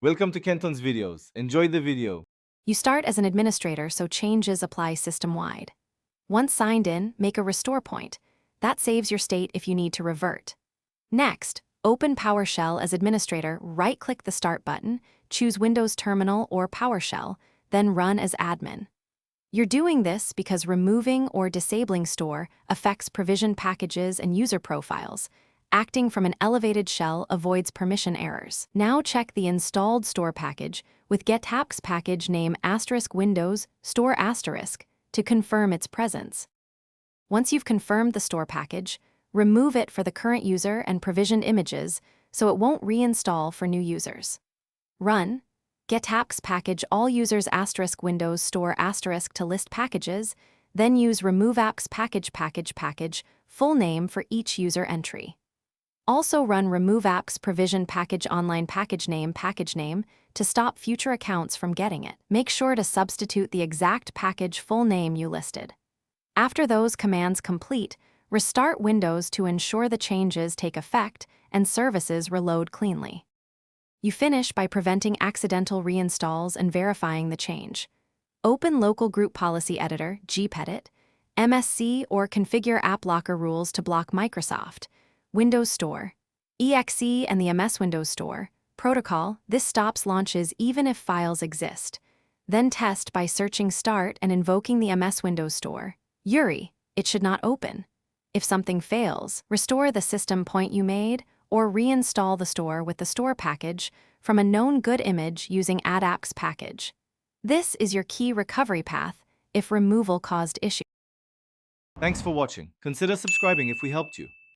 Welcome to Kenton's videos. Enjoy the video. You start as an administrator, so changes apply system-wide. Once signed in, make a restore point. That saves your state if you need to revert. Next, open PowerShell as administrator, right-click the Start button, choose Windows Terminal or PowerShell, then run as admin. You're doing this because removing or disabling store affects provisioned packages and user profiles. Acting from an elevated shell avoids permission errors. Now check the installed store package with getapps package name *Windows store * to confirm its presence. Once you've confirmed the store package, remove it for the current user and provisioned images so it won't reinstall for new users. Run getapps package all users *Windows store * to list packages, then use remove apps package full name for each user entry. Also run remove apps provision package online package name to stop future accounts from getting it. Make sure to substitute the exact package full name you listed. After those commands complete, restart Windows to ensure the changes take effect and services reload cleanly. You finish by preventing accidental reinstalls and verifying the change. Open Local Group Policy Editor, gpedit, MSC, or configure App Locker rules to block Microsoft, Windows Store, exe, and the MS Windows Store protocol. This stops launches even if files exist. Then test by searching Start and invoking the MS Windows Store. URI, it should not open. If something fails, restore the system point you made or reinstall the store with the store package from a known good image using adapps package. This is your key recovery path if removal caused issues. Thanks for watching. Consider subscribing if we helped you.